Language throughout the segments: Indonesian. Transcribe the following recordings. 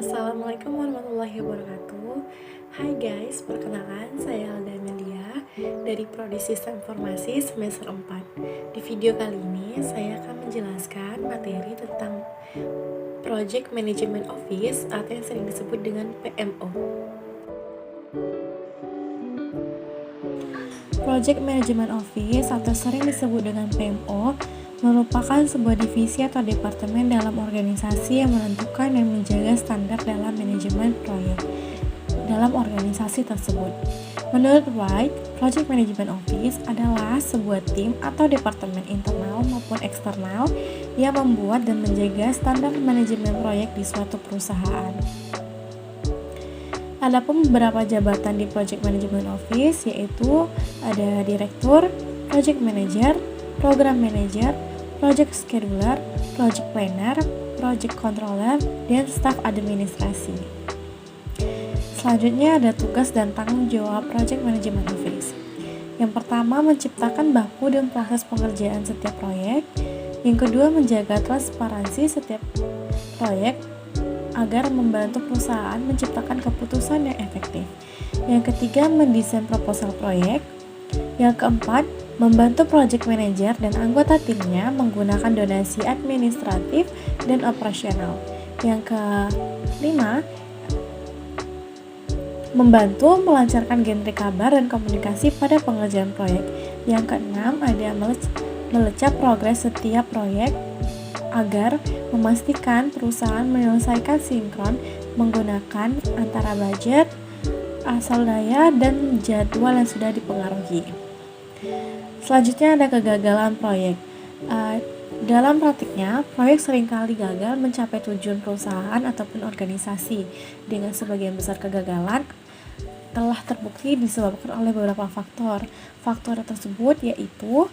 Assalamualaikum warahmatullahi wabarakatuh. Hai guys, perkenalkan saya Alda Amelia dari Prodi Sistem Informasi semester 4. Di video kali ini saya akan menjelaskan materi tentang Project Management Office atau yang sering disebut dengan PMO. Project Management Office atau sering disebut dengan PMO merupakan sebuah divisi atau departemen dalam organisasi yang menentukan dan menjaga standar dalam manajemen proyek dalam organisasi tersebut. Menurut White, Project Management Office adalah sebuah tim atau departemen internal maupun eksternal yang membuat dan menjaga standar manajemen proyek di suatu perusahaan. Adapun beberapa jabatan di Project Management Office yaitu ada Direktur, Project Manager, Program Manager, Project Scheduler, Project Planner, Project Controller, dan staf administrasi. Selanjutnya ada tugas dan tanggung jawab Project Management Office. Yang pertama, menciptakan baku dan proses pengerjaan setiap proyek. Yang kedua, menjaga transparansi setiap proyek agar membantu perusahaan menciptakan keputusan yang efektif. Yang ketiga, mendesain proposal proyek. Yang keempat, membantu project manager dan anggota timnya menggunakan donasi administratif dan operasional. Yang kelima, membantu melancarkan genre kabar dan komunikasi pada pengerjaan proyek. Yang keenam, ada melecap progres setiap proyek agar memastikan perusahaan menyelesaikan sinkron menggunakan antara budget, asal daya, dan jadwal yang sudah dipengaruhi. Selanjutnya ada kegagalan proyek. Dalam praktiknya, proyek seringkali gagal mencapai tujuan perusahaan ataupun organisasi. Dengan sebagian besar kegagalan telah terbukti disebabkan oleh beberapa faktor. Faktor tersebut yaitu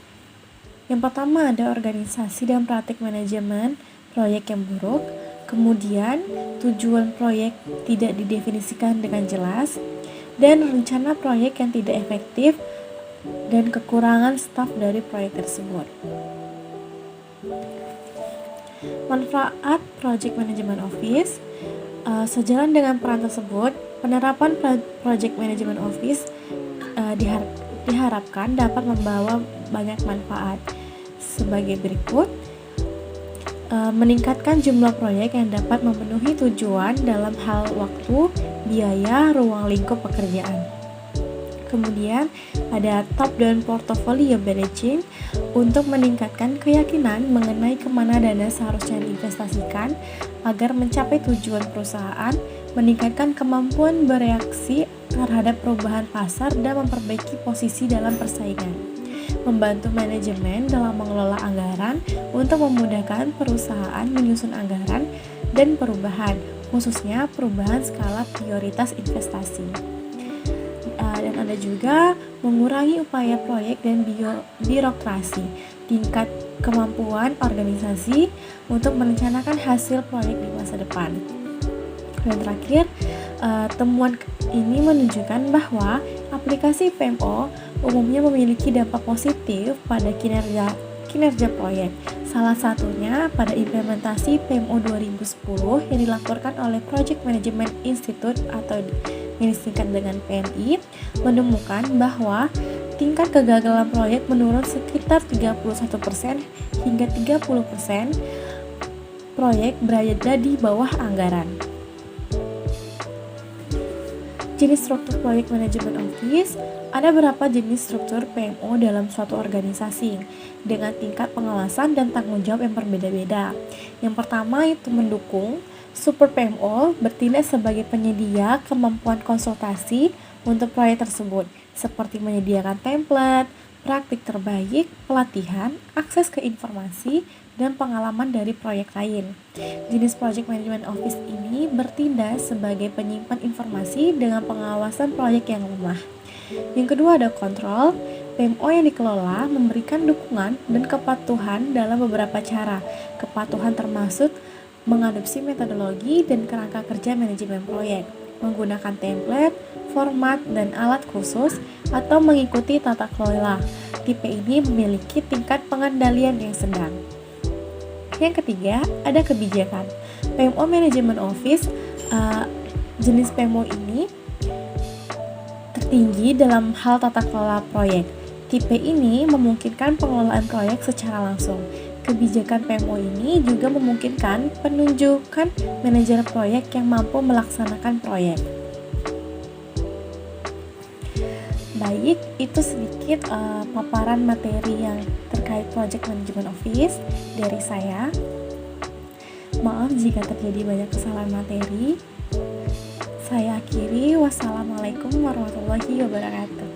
yang pertama ada organisasi dan praktik manajemen proyek yang buruk. Kemudian tujuan proyek tidak didefinisikan dengan jelas, dan rencana proyek yang tidak efektif, dan kekurangan staf dari proyek tersebut. Manfaat Project Management Office. Sejalan dengan peran tersebut, penerapan Project Management Office diharapkan dapat membawa banyak manfaat sebagai berikut. Meningkatkan jumlah proyek yang dapat memenuhi tujuan dalam hal waktu, biaya, ruang lingkup pekerjaan. Kemudian ada top-down portfolio managing untuk meningkatkan keyakinan mengenai kemana dana seharusnya diinvestasikan agar mencapai tujuan perusahaan, meningkatkan kemampuan bereaksi terhadap perubahan pasar dan memperbaiki posisi dalam persaingan. Membantu manajemen dalam mengelola anggaran untuk memudahkan perusahaan menyusun anggaran dan perubahan, khususnya perubahan skala prioritas investasi. Dan ada juga mengurangi upaya proyek dan birokrasi, tingkat kemampuan organisasi untuk merencanakan hasil proyek di masa depan. Dan terakhir, temuan ini menunjukkan bahwa aplikasi PMO umumnya memiliki dampak positif pada kinerja proyek. Salah satunya pada implementasi PMO 2010 yang dilaporkan oleh Project Management Institute atau yang disingkat dengan PMI, menemukan bahwa tingkat kegagalan proyek menurun sekitar 31% hingga 30%. Proyek berada di bawah anggaran. Jenis struktur Project Management Office. Ada beberapa jenis struktur PMO dalam suatu organisasi dengan tingkat pengawasan dan tanggung jawab yang berbeda-beda. Yang pertama itu mendukung. Super PMO bertindak sebagai penyedia kemampuan konsultasi untuk proyek tersebut, seperti menyediakan template, praktik terbaik, pelatihan, akses ke informasi, dan pengalaman dari proyek lain. Jenis Project Management Office ini bertindak sebagai penyimpan informasi dengan pengawasan proyek yang lemah. Yang kedua ada kontrol. PMO yang dikelola memberikan dukungan dan kepatuhan dalam beberapa cara. Kepatuhan termasuk mengadopsi metodologi dan kerangka kerja manajemen proyek, menggunakan template, format, dan alat khusus, atau mengikuti tata kelola. Tipe ini memiliki tingkat pengendalian yang sedang. Yang ketiga, ada kebijakan. PMO Management Office Jenis PMO ini tertinggi dalam hal tata kelola proyek. Tipe ini memungkinkan pengelolaan proyek secara langsung. Kebijakan PMO ini juga memungkinkan penunjukan manajer proyek yang mampu melaksanakan proyek. Baik, itu sedikit paparan materi yang terkait Project Management Office dari saya. Maaf jika terjadi banyak kesalahan materi. Saya akhiri, wassalamualaikum warahmatullahi wabarakatuh.